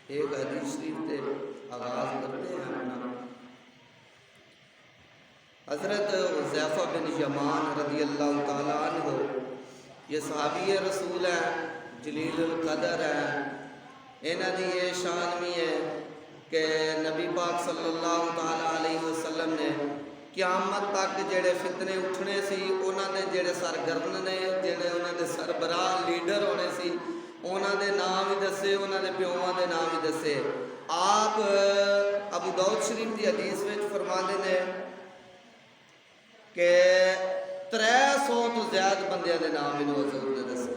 ایک حدیث شریف سے آغاز کرتے ہیں اپنا۔ حضرت حذیفہ بن یمان رضی اللہ تعالیٰ عنہ، یہ صحابی رسول ہیں، جلیل القدر ہیں۔ انہاں دی یہ شان بھی ہے کہ نبی پاک صلی اللہ تعالیٰ علیہ وسلم نے قیامت تک جڑے فتنے اٹھنے سی، انہاں دے جڑے سرگرم نے، جڑے انہاں دے سربراہ لیڈر ہونے سی، انہاں دے نام ہی دسے، انہاں دے پیواں دے نام ہی دسے۔ آپ ابو داؤد شریف دی حدیث وچ فرماندے نے کہ 300 تو زیادہ بندیاں دے نام انہوں حضور نے دسے،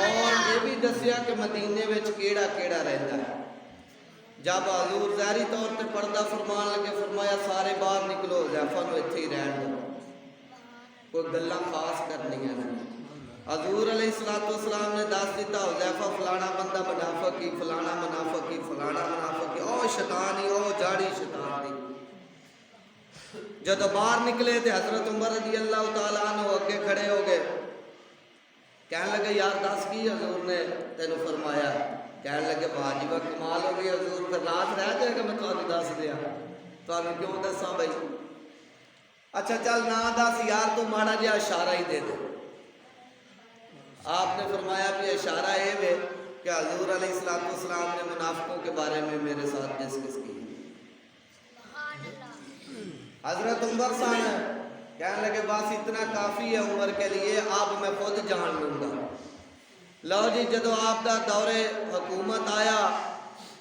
اور یہ بھی دسیا کہ مدینے وچ کیڑا کیڑا رہتا ہے۔ جب حضور ظاہری طور پہ پردہ فرمان لگے، فرمایا سارے باہر نکلو، حذیفہ نو اتھے ہی رہن دو، کوئی گلاں خاص کرنی ہے۔ حضور علیہ السلام نے دس دیتا حذیفہ فلانا بندہ منافق ہی، فلانا منافق ہی، فلانا منافق ہی، او شیطان ہی، او جاڑی شیطان دی۔ جب باہر نکلے تھے حضرت عمر رضی اللہ تعالیٰ عنہ اگے کھڑے ہو گئے، کہنے لگے یار دس کی حضور نے تینوں فرمایا؟ کہنے لگے واجب کمال ہو گئی حضور، پھر رات رہ جائے گا میں تمہیں دس دیا، تمہیں کیوں دساں بھائی؟ اچھا چل نہ دس یار، تو ماڑا جہا اشارہ ہی دے دے۔ آپ نے فرمایا بھی اشارہ یہ ہے کہ حضور علیہ السلام نے منافقوں کے بارے میں میرے ساتھ ڈسکس کی۔ حضرت عمر صاحب کہنے لگے بس اتنا کافی ہے عمر کے لیے، اب میں خود جان لوں گا۔ لو جی جدو آپ دا دور حکومت آیا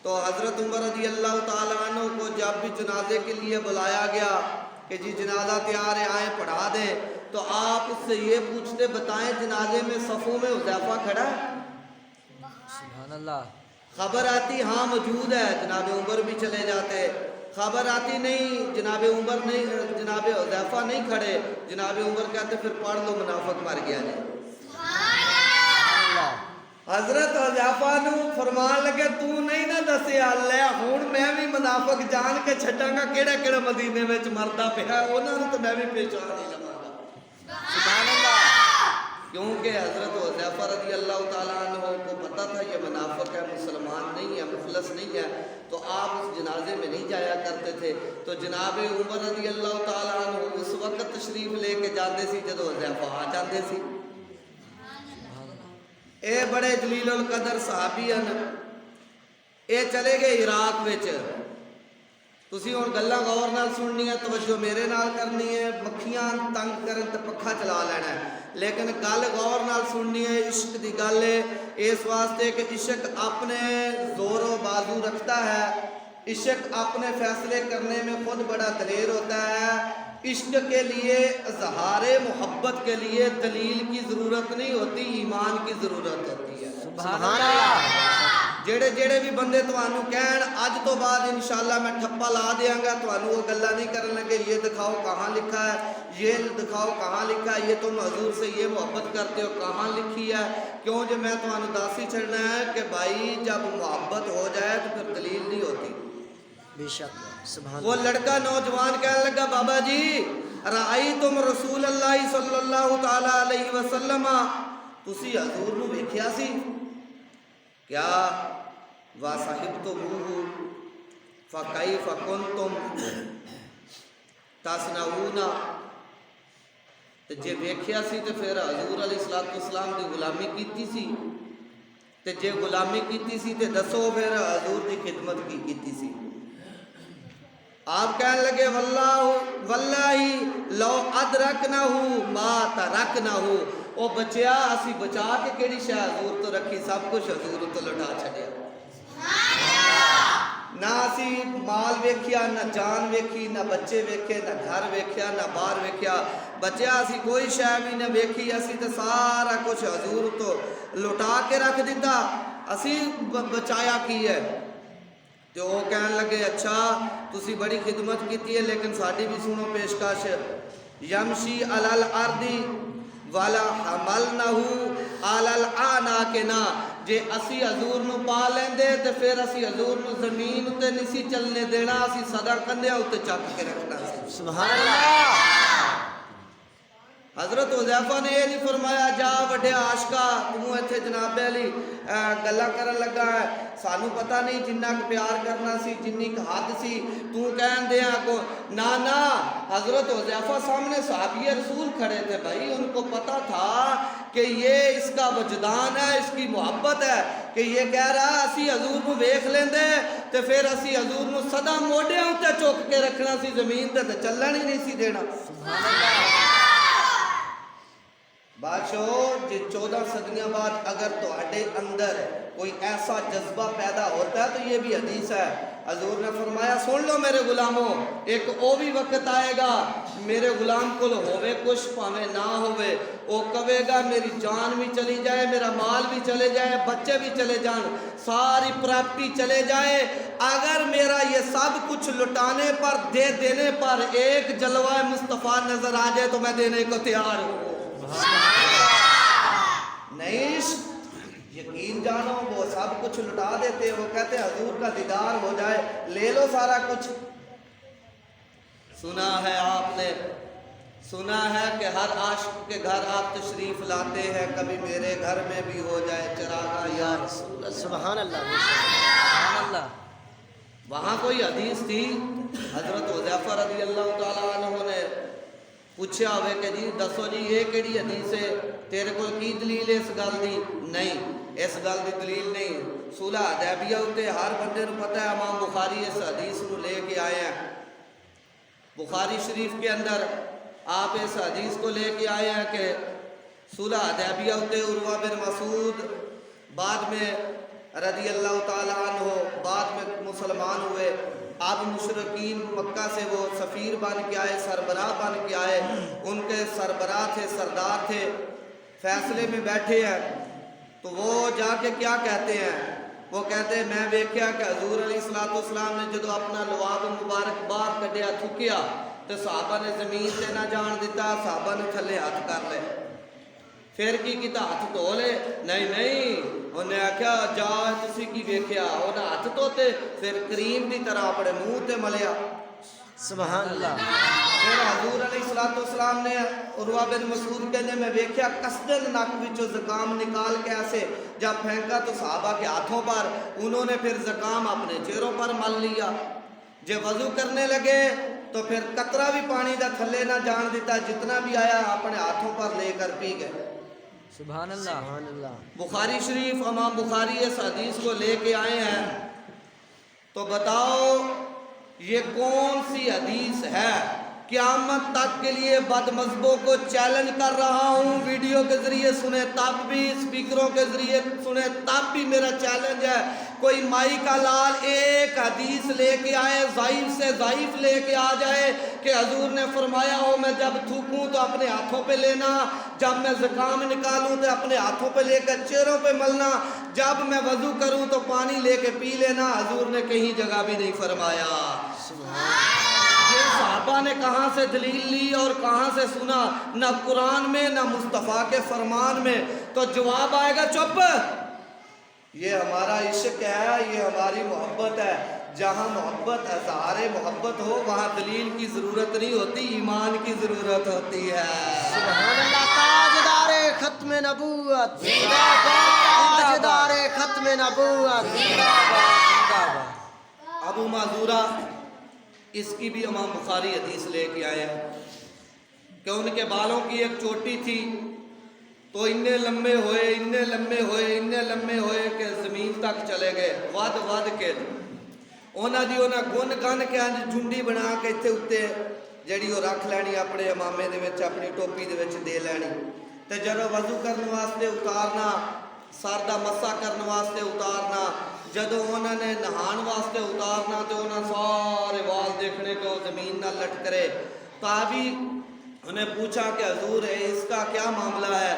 تو حضرت عمر رضی اللہ تعالیٰ عنہ کو جب بھی جنازے کے لیے بلایا گیا کہ جی جنازہ تیار ہے آئیں پڑھا دیں، تو آپ اس سے یہ پوچھتے بتائیں جنازے میں صفوں میں حذیفہ کھڑا ہے؟ سبحان اللہ۔ خبر آتی ہاں موجود ہے، جناب عمر بھی چلے جاتے۔ خبر آتی نہیں جناب عمر نہیں، جناب حذیفہ نہیں کھڑے، جناب عمر کہتے پھر پڑھ لو منافق مر گیا جی۔ حضرت حذیفہ نو فرمان لگے تو نہیں نہ دسے اللہ ہون میں بھی منافق جان کے چھٹاں گا کیڑا کیڑا مدینے وچ مردا پیا، انہاں نوں تو میں بھی پہچان نہیں لواں گا۔ سبحان اللہ۔ کیونکہ حضرت حذیفہ رضی اللہ تعالیٰ عنہ کو پتہ تھا یہ منافق ہے، مسلمان نہیں ہے، مخلص نہیں ہے، تو آپ اس جنازے میں نہیں جایا کرتے تھے۔ تو جناب عمر رضی اللہ تعالیٰ عنہ اس وقت تشریف لے کے جاندے سی جدو حذیفہ آ جاندے سی۔ اے بڑے جلیل القدر صحابی ہیں، اے چلے گئے عراق وچ۔ تسی ہن گلاں غور نال سننی ہے، توجہ میرے نال کرنی ہے، مکھیاں تنگ کرن تے پکھا چلا لینا ہے، لیکن گل غور نال سننی ہے، عشق دی گل ہے، اس واسطے کہ عشق اپنے زور و بازو رکھتا ہے، عشق اپنے فیصلے کرنے میں خود بڑا دلیر ہوتا ہے۔ عشق کے لیے اظہار محبت کے لیے دلیل کی ضرورت نہیں ہوتی، ایمان کی ضرورت ہوتی ہے۔ سبحان اللہ۔ جڑے جڑے بھی بندے توانوں کہن اج تو بعد انشاءاللہ میں ٹھپا لا دیاں گا، توانوں وہ گلا نہیں کرنے لگے یہ دکھاؤ کہاں لکھا ہے، یہ دکھاؤ کہاں لکھا ہے، یہ تم حضور سے یہ محبت کرتے ہو کہاں لکھی ہے؟ کیوں جو میں توانوں دس ہی چھڑنا ہے کہ بھائی جب محبت ہو جائے تو پھر دلیل نہیں ہوتی۔ بے شک سبحان وہ لڑکا نوجوان کہنے لگا بابا جی رأیتم رسول اللہ صلی اللہ تعالیٰ علیہ وسلم، تسی حضور نو ویکھیا سی کیا؟ وَصَحِبْتُمُوهُ فَكَيْفَ كُنْتُمْ تَصْنَعُونَ، جے ویکھیا سی تے پھر حضور علیہ السلام دی غلامی کیتی سی، تے جے غلامی کیتی سی تے دسو پھر حضور دی خدمت کی کیتی سی؟ آپ کہنے لگے واللہ لو ادرکنہ ما ترکنہ، او بچیا اسی بچا کے کیڑی شے حضور تو رکھی، سب کچھ حضور تو لٹا چھڑیا۔ نہ اسی مال ویکھیا، نہ جان ویکھی، نہ بچے ویکھے، نہ گھر ویکھیا، نہ باہر ویکھیا، بچیا اسی کوئی شے بھی نہ ویکھی، اسی تے سارا کچھ حضور تو لٹا کے رکھ دیتا، اسی بچایا کی ہے۔ تو وہ کہنے لگے اچھا تسی بڑی خدمت کیتی ہے لیکن ساڑی بھی سنو پیشکش، یمشی علی الارض ولا حملنہ علی العناقنا، جے اسی حضور نو پا لیندے تے پھر اسی حضور نو زمین تے نہیں سی چلنے دینا، اسی صدر کندے ہوتے چک کے رکھنا سی۔ سبحان اللہ۔ حضرت حذیفہ نے یہ نہیں فرمایا جا وڈے عاشقا تم ایتھے جناب علی گلاں کرن لگا ہے سانو پتہ نہیں جنہ کہ پیار کرنا سی جنی کہ حد سی تو کہن دے کو نا حضرت حذیفہ سامنے صحابی رسول کھڑے تھے بھائی ان کو پتہ تھا کہ یہ اس کا وجدان ہے اس کی محبت ہے کہ یہ کہہ رہا اسی حضور کو ویکھ لیندے تے پھر اسی حضور نو سدا موڈے اُتے چک کے رکھنا سی زمین تے چلن ہی نہیں سی دینا بادشاہ جی 14 صدیاں بعد اگر تہاڈے اندر کوئی ایسا جذبہ پیدا ہوتا ہے تو یہ بھی حدیث ہے حضور نے فرمایا سن لو میرے غلاموں ایک او بھی وقت آئے گا میرے غلام کو ہووے کچھ پاوے نہ ہووے او کہے گا میری جان بھی چلی جائے میرا مال بھی چلے جائے بچے بھی چلے جان ساری پراپرٹی چلے جائے اگر میرا یہ سب کچھ لٹانے پر دے دینے پر ایک جلوہ مصطفیٰ نظر آ جائے تو میں دینے کو تیار ہوں نہیں یقین جانو وہ سب کچھ لٹا دیتے وہ کہتے حضور کا دیدار ہو جائے لے لو سارا کچھ سنا ہے آپ نے سنا ہے کہ ہر عاشق کے گھر آپ تشریف لاتے ہیں کبھی میرے گھر میں بھی ہو جائے چراغا یا رسول اللہ سبحان اللہ سبحان اللہ وہاں کوئی حدیث تھی حضرت حذیفہ رضی اللہ تعالیٰ عنہ نے پوچھا ہوئے کہ جی دسو جی یہ کیڑی حدیث ہے تیرے کو کی دلیل ہے اس گل دی نہیں اس گل دی دلیل نہیں صلح حدیبیہ تے ہر بندے نو پتہ ہے امام بخاری اس حدیث نو لے کے آئے ہیں بخاری شریف کے اندر آپ اس حدیث کو لے کے آئے ہیں کہ صلح حدیبیہ تے عروہ بن مسعود بعد میں رضی اللہ تعالیٰ عنہ بعد میں مسلمان ہوئے اب مشرقین مکہ سے وہ سفیر بن کے آئے سربراہ بن کے آئے ان کے سربراہ تھے سردار تھے فیصلے میں بیٹھے ہیں تو وہ جا کے کیا کہتے ہیں وہ کہتے ہیں میں دیکھیا کہ حضور علیہ السلام نے جدو اپنا لواب مبارک باہر کڈیا تھکیا تو صحابہ نے زمین سے نہ جان دیتا صحابہ نے تھلے ہاتھ کر لے پھر کی کیتا ہاتھ دھو لے نہیں انہیں آکھیا جا تسی کی ویکھیا انہیں ہاتھ دھوتے پھر کریم دی طرح اپنے منہ تے ملیا سبحان اللہ پھر حضور علیہ السلام نے عروہ بن مسعود کہنے میں ویکھیا قصدن نک وچوں زکام نکال کے ایسے جب پھینکا تو صحابہ کے ہاتھوں پر انہوں نے پھر زکام اپنے چہروں پر مل لیا جب وضو کرنے لگے تو پھر قطرہ بھی پانی دا تھلے نہ جان دیتا جتنا بھی آیا اپنے ہاتھوں پر لے کر پی گئے سبحان اللہ سبحان اللہ بخاری شریف امام بخاری اس حدیث کو لے کے آئے ہیں تو بتاؤ یہ کون سی حدیث ہے قیامت تک کے لیے بد مذہبوں کو چیلنج کر رہا ہوں ویڈیو کے ذریعے سنے تب بھی اسپیکروں کے ذریعے سنے تب بھی میرا چیلنج ہے کوئی مائی کا لال ایک حدیث لے کے آئے ضعیف سے ضعیف لے کے آ جائے کہ حضور نے فرمایا ہو میں جب تھوکوں تو اپنے ہاتھوں پہ لینا جب میں زکام نکالوں تو اپنے ہاتھوں پہ لے کر چہروں پہ ملنا جب میں وضو کروں تو پانی لے کے پی لینا حضور نے کہیں جگہ بھی نہیں فرمایا یہ صحابہ نے کہاں سے دلیل لی اور کہاں سے سنا نہ قرآن میں نہ مصطفیٰ کے فرمان میں تو جواب آئے گا چپ یہ ہمارا عشق ہے یہ ہماری محبت ہے جہاں محبت اظہار محبت ہو وہاں دلیل کی ضرورت نہیں ہوتی ایمان کی ضرورت ہوتی ہے سبحان اللہ تاجدار ختم نبوت تاجدار ختم نبوت ابو معذورہ اس کی بھی امام بخاری حدیث لے کے آئے ہیں کہ ان کے بالوں کی ایک چوٹی تھی تو اتنے لمبے ہوئے کہ زمین تک چلے گئے ود کے انہاں گن گن کے جھنڈی بنا کے اتنے اتنے جڑی وہ رکھ لینی اپنے امامے دے وچ اپنی ٹوپی دے وچ دے لینی تے جدوں وضو کرنے واسطے اتارنا سر دا مسا کرنے واسطے اتارنا جدوں انہوں نے نہان واسطے اتارنا تو انہوں سارے وال دیکھنے کو زمین نہ لٹ کرے تابی انہیں پوچھا کہ حضور ہے اس کا کیا معاملہ ہے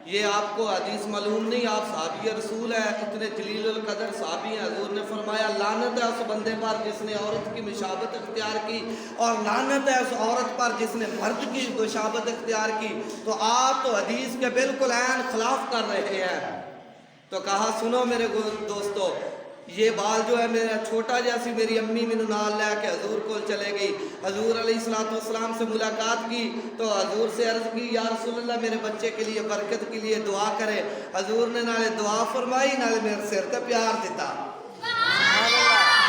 یہ آپ کو حدیث معلوم نہیں آپ صحابی رسول ہیں اتنے جلیل القدر صحابی ہیں حضور نے فرمایا لعنت ہے اس بندے پر جس نے عورت کی مشابت اختیار کی اور لعنت ہے اس عورت پر جس نے مرد کی مشابت اختیار کی تو آپ تو حدیث کے بالکل عین خلاف کر رہے ہیں تو کہا سنو میرے دوستو یہ بال جو ہے میرا چھوٹا جیسی میری امی مینوں نال لے کے حضور کو چلے گئی. حضور علیہ السلام سے ملاقات کی تو حضور سے عرض کی یا رسول اللہ میرے بچے کے لیے برکت کے لیے دعا کرے. حضور نے نالے دعا فرمائی نالے میرے سر تے پیار دیتا.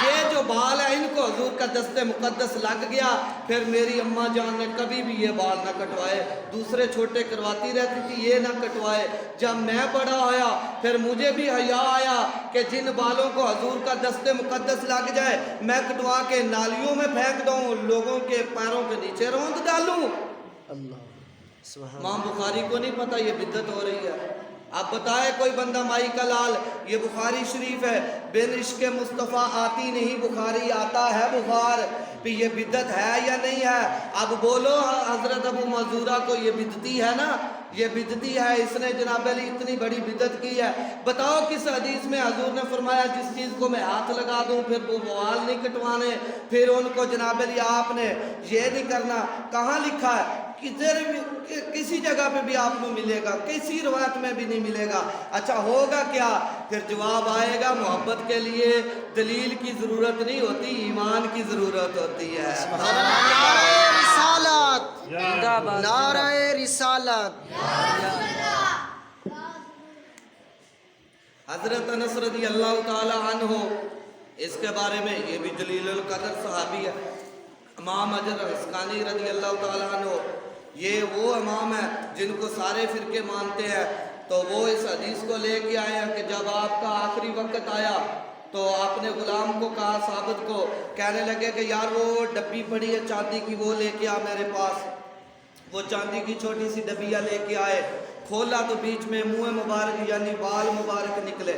یہ جو بال ہے ان کو حضور کا دست مقدس لگ گیا. پھر میری اماں جان نے کبھی بھی یہ بال نہ کٹوائے. دوسرے چھوٹے کرواتی رہتی تھی یہ نہ کٹوائے. جب میں بڑا ہویا پھر مجھے بھی حیا آیا کہ جن بالوں کو حضور کا دست مقدس لگ جائے میں کٹوا کے نالیوں میں پھینک دوں, لوگوں کے پیروں کے نیچے روند ڈالوں. اللہ سبحان امام بخاری کو نہیں پتا یہ بدعت ہو رہی ہے. اب بتائے کوئی بندہ مائی کا لال, یہ بخاری شریف ہے, بن عشق مصطفیٰ آتی نہیں بخاری آتا ہے بخار. بھی یہ بدعت ہے یا نہیں ہے؟ اب بولو حضرت ابو معذورہ کو یہ بدعتی ہے نا, یہ بدعتی ہے, اس نے جناب علی اتنی بڑی بدعت کی ہے. بتاؤ کس حدیث میں حضور نے فرمایا جس چیز کو میں ہاتھ لگا دوں پھر وہ بوال نہیں کٹوانے, پھر ان کو جناب علی آپ نے یہ نہیں کرنا. کہاں لکھا ہے؟ کسی جگہ پہ بھی آپ کو ملے گا, کسی روایت میں بھی نہیں ملے گا. اچھا ہوگا کیا؟ پھر جواب آئے گا محبت کے لیے دلیل کی ضرورت نہیں ہوتی, ایمان کی ضرورت ہوتی ہے. نعرہ رسالت, نعرہ رسالت. حضرت انس رضی اللہ تعالی عنہ, اس کے بارے میں یہ بھی جلیل القدر صحابی ہے. امام اجر حسقانی رضی اللہ تعالیٰ عنہ, یہ وہ امام ہیں جن کو سارے فرقے مانتے ہیں. تو وہ اس حدیث کو لے کے آئے ہیں کہ جب آپ کا آخری وقت آیا تو آپ نے غلام کو کہا, ثابت کو, کہنے لگے کہ یار وہ ڈبی پڑی ہے چاندی کی وہ لے کے آ میرے پاس. وہ چاندی کی چھوٹی سی ڈبیا لے کے آئے, کھولا تو بیچ میں منہ مبارک یعنی بال مبارک نکلے.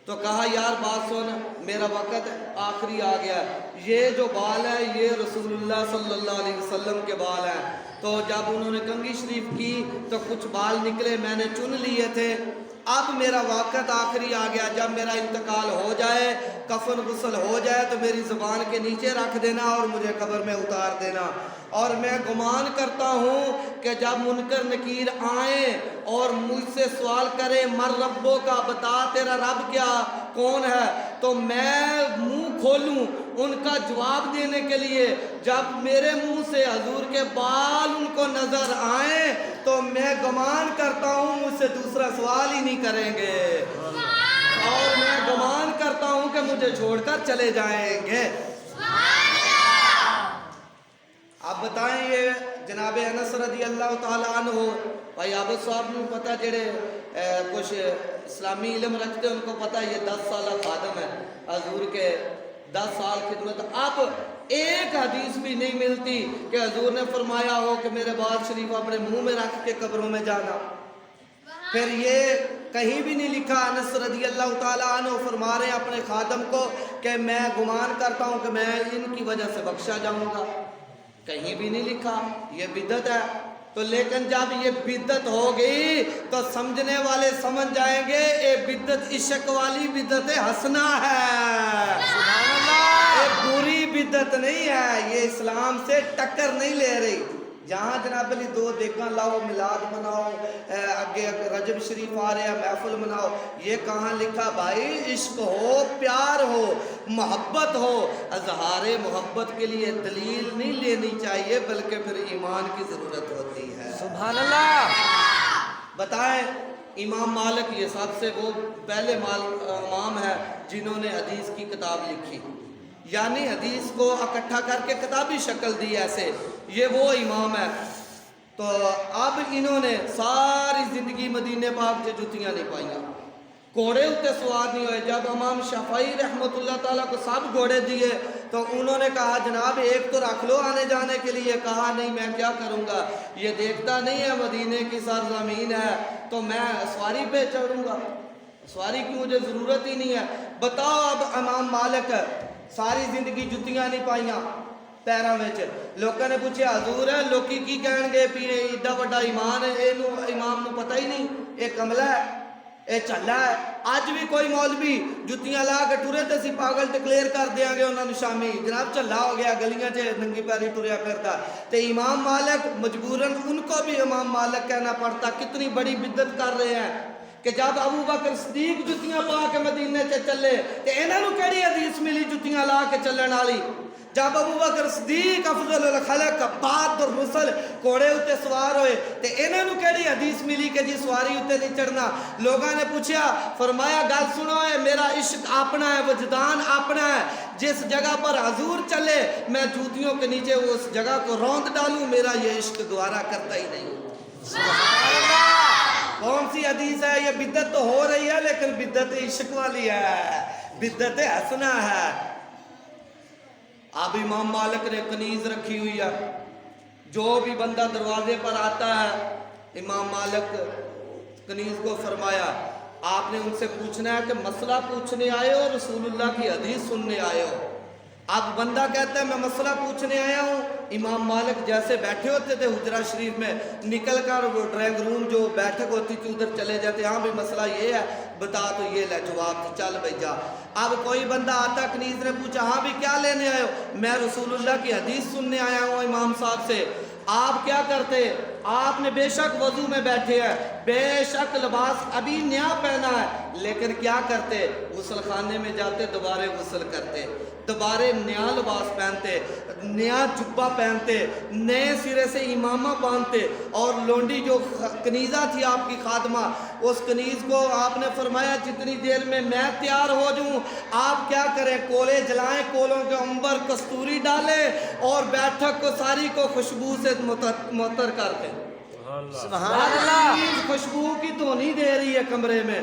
تو کہا یار بات سن, میرا وقت آخری آ گیا. یہ جو بال ہے یہ رسول اللہ صلی اللہ علیہ وسلم کے بال ہیں. تو جب انہوں نے کنگھی شریف کی تو کچھ بال نکلے, میں نے چن لیے تھے. اب میرا وقت آخری آ گیا, جب میرا انتقال ہو جائے, کفن غسل ہو جائے تو میری زبان کے نیچے رکھ دینا اور مجھے قبر میں اتار دینا. اور میں گمان کرتا ہوں کہ جب منکر نکیر آئیں اور مجھ سے سوال کریں مر ربوں کا, بتا تیرا رب کیا کون ہے, تو میں منہ کھولوں ان کا جواب دینے کے لیے. جب میرے منہ سے حضور کے بال ان کو نظر آئیں تو میں گمان کرتا ہوں مجھ سے دوسرا سوال ہی نہیں کریں گے, اور میں گمان کرتا ہوں کہ مجھے چھوڑ کر چلے جائیں گے. اب بتائیں یہ جناب انس رضی اللہ تعالیٰ عنہ, بھائی عابد صاحب نے پتہ جڑے کچھ اسلامی علم رکھتے ان کو پتہ یہ 10 سالہ خادم ہے حضور کے, 10 سال خدمت. اب ایک حدیث بھی نہیں ملتی کہ حضور نے فرمایا ہو کہ میرے بال شریف اپنے منہ میں رکھ کے قبروں میں جانا. پھر یہ کہیں بھی نہیں لکھا. انس رضی اللہ تعالیٰ عنہ فرما رہے ہیں اپنے خادم کو کہ میں گمان کرتا ہوں کہ میں ان کی وجہ سے بخشا جاؤں گا. کہیں بھی نہیں لکھا, یہ بدعت ہے. تو لیکن جب یہ بدعت ہو گئی تو سمجھنے والے سمجھ جائیں گے یہ بدعت عشق والی بدعت حسنہ ہے, یہ بری بدعت نہیں ہے, یہ اسلام سے ٹکر نہیں لے رہی. جہاں جناب علی 2 دیگاں لاؤ, میلاد مناؤ, آگے رجب شریف آ رہے ہیں محفل مناؤ, یہ کہاں لکھا بھائی؟ عشق ہو, پیار ہو, محبت ہو. اظہار محبت کے لیے دلیل نہیں لینی چاہیے بلکہ پھر ایمان کی ضرورت ہوتی ہے. سبحان اللہ. بتائیں امام مالک یہ سب سے وہ پہلے امام ہے جنہوں نے حدیث کی کتاب لکھی, یعنی حدیث کو اکٹھا کر کے کتابی شکل دی ایسے, یہ وہ امام ہے. تو اب انہوں نے ساری زندگی مدینے پاک سے جتیاں نہیں پائیاں, گھوڑے اتے سوار نہیں ہوئے. جب امام شافعی رحمۃ اللہ تعالیٰ کو سب گھوڑے دیے تو انہوں نے کہا جناب ایک تو رکھ لو آنے جانے کے لیے. کہا نہیں میں کیا کروں گا, یہ دیکھتا نہیں ہے مدینے کی سرزمین ہے تو میں سواری پہ چڑھوں گا, سواری کی مجھے ضرورت ہی نہیں ہے. بتاؤ اب امام مالک ساری زندگی جتیاں نہیں پائیاں پیراں وچ. لوکاں نے پوچھا حضور ہے لوکی کی کہن گے بھی ایڈا بڑا ایمان ہے, امام نو پتہ ہی نہیں یہ کملا ہے, یہ چلا ہے. اج بھی کوئی مولوی جتیاں لا کے ٹرے تے سی پاگل ڈکلیئر کر دیاں گے انہاں نو شامی, جناب چلا ہو گیا گلیاں چ ننگی پیری ٹریا پھردا. تے امام مالک مجبوراً ان کو بھی امام مالک کہنا پڑتا. کتنی بڑی بدعت کر رہے ہیں, کہ جب ابو بکر صدیق جتیاں پا کے مدینے سے چلے تے انہاں نوں کیڑی حدیث ملی جتیاں لا کے چلن والی؟ جب ابو بکر صدیق افضل الخلق بعد الرسل گھوڑے اتے سوار ہوئے تے انہاں نوں کیڑی حدیث ملی کہ جی سواری اتے نہیں چڑھنا؟ لوگاں نے پوچھا، فرمایا گل سنو ہے، میرا عشق اپنا ہے، وجدان اپنا ہے، جس جگہ پر حضور چلے میں جوتیوں کے نیچے اس جگہ کو روند ڈالوں، میرا یہ عشق گوارا کرتا ہی نہیں۔ کون سی حدیث ہے یہ؟ بدعت تو ہو رہی ہے لیکن بدعت عشق والی ہے، بدعت حسنہ ہے۔ اب امام مالک نے کنیز رکھی ہوئی ہے، جو بھی بندہ دروازے پر آتا ہے امام مالک کنیز کو فرمایا آپ نے ان سے پوچھنا ہے کہ مسئلہ پوچھنے آئے ہو رسول اللہ کی حدیث سننے آئے ہو؟ اب بندہ کہتا ہے میں مسئلہ پوچھنے آیا ہوں۔ امام مالک جیسے بیٹھے ہوتے تھے حجرہ شریف میں، نکل کر وہ ڈرائنگ روم جو بیٹھک ہوتی تھی ادھر چلے جاتے، ہاں بھی مسئلہ یہ ہے بتا تو یہ لے جواب، چل بھائی جا۔ اب کوئی بندہ آتا، کنیز نے پوچھا ہاں بھی کیا لینے آئے ہو؟ میں رسول اللہ کی حدیث سننے آیا ہوں امام صاحب سے۔ آپ کیا کرتے؟ آپ نے بے شک وضو میں بیٹھے ہیں، بے شک لباس ابھی نیا پہنا ہے، لیکن کیا کرتے؟ غسل خانے میں جاتے، دوبارہ غسل کرتے، دوبارہ نیا لباس پہنتے، نیا جبہ پہنتے، نئے سرے سے امامہ باندھتے، اور لونڈی جو کنیزہ تھی آپ کی خادمہ، اس کنیز کو آپ نے فرمایا جتنی دیر میں تیار ہو جاؤں آپ کیا کریں؟ کولے جلائیں، کولوں کے عنبر کستوری ڈالیں اور بیٹھک کو ساری کو خوشبو سے معطر کر دیں۔ سبحان اللہ، خوشبو کی دھونی دے رہی ہے کمرے میں۔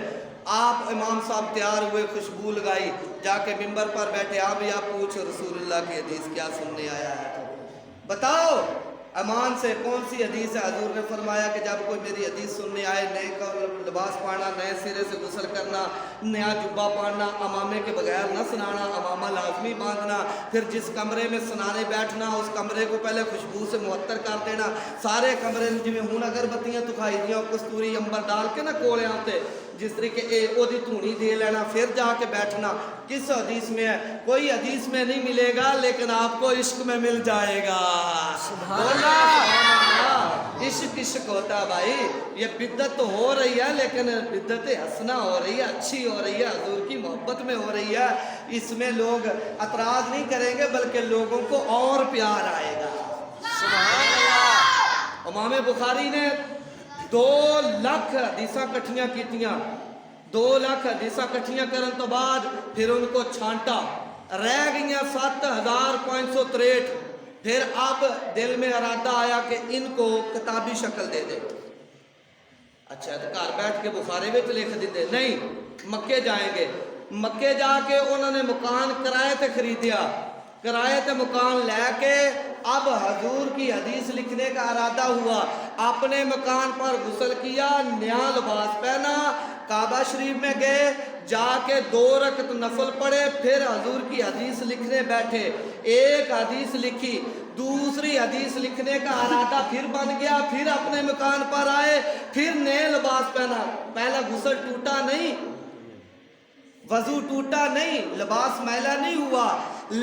آپ امام صاحب تیار ہوئے، خوشبو لگائی، جا کے ممبر پر بیٹھے، آپ یا پوچھ رسول اللہ کی حدیث کیا سننے آیا ہے؟ بتاؤ امان سے کون سی حدیث ہے؟ حضور نے فرمایا کہ جب کوئی میری حدیث سننے آئے، نئے کا لباس پہننا، نئے سرے سے غسل کرنا، نیا جبہ پہننا، امامے کے بغیر نہ سنانا، امامہ لازمی باندھنا، پھر جس کمرے میں سنانے بیٹھنا اس کمرے کو پہلے خوشبو سے معطر کر دینا، سارے کمرے میں جویں ہن اگر بتیاں تکھائی دیاں کستوری عنبر ڈال کے نہ کولے آتے جس طریقے او دی دھونی دے لینا، پھر جا کے بیٹھنا۔ کس حدیث میں ہے؟ کوئی حدیث میں نہیں ملے گا، لیکن آپ کو عشق میں مل جائے گا۔ سبحان اللہ، عشق عشق ہوتا ہے بھائی۔ یہ بدعت تو ہو رہی ہے لیکن بدعت حسنہ ہو رہی ہے، اچھی ہو رہی ہے، حضور کی محبت میں ہو رہی ہے، اس میں لوگ اعتراض نہیں کریں گے بلکہ لوگوں کو اور پیار آئے گا۔ سبحان اللہ۔ امام بخاری نے 2 لاکھ حدیثاں کٹھیاں کیتیاں، 2 لاکھ حدیثاں کٹھیاں کرن تو بعد پھر ان کو چھانٹا، رہ گئیاں 7563۔ پھر اب دل میں ارادہ آیا کہ ان کو کتابی شکل دے دے۔ اچھا تو گھر بیٹھ کے بخاری میں لکھ دیتے؟ نہیں، مکے جائیں گے، مکے جا کے انہوں نے مکان کرائے تے خریدیا، کرائے تے مکان لے کے اب حضور کی حدیث لکھنے کا ارادہ ہوا، اپنے مکان پر غسل کیا، نیا لباس پہنا، کعبہ شریف میں گئے، جا کے 2 رکعت نفل پڑھے، پھر حضور کی حدیث لکھنے بیٹھے، ایک حدیث لکھی، دوسری حدیث لکھنے کا ارادہ پھر بن گیا، پھر اپنے مکان پر آئے، پھر نئے لباس پہنا، پہلا غسل ٹوٹا نہیں، وضو ٹوٹا نہیں، لباس میلا نہیں ہوا،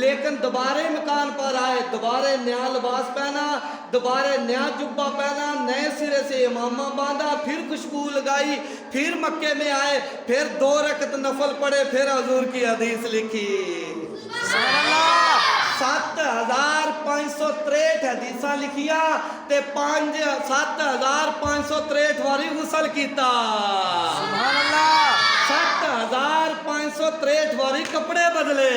لیکن دوبارہ مکان پر آئے، دوبارہ نیا لباس پہنا، دوبارہ نیا جبہ پہنا، نئے سرے سے امامہ باندھا، پھر خوشبو لگائی، پھر مکے میں آئے، پھر 2 رکعت نفل پڑھے، پھر حضور کی حدیث لکھی۔ 7563 حدیثاں لکھیا تے 7563 واری غسل کیتا۔ سبحان اللہ، 7563 واری کپڑے بدلے۔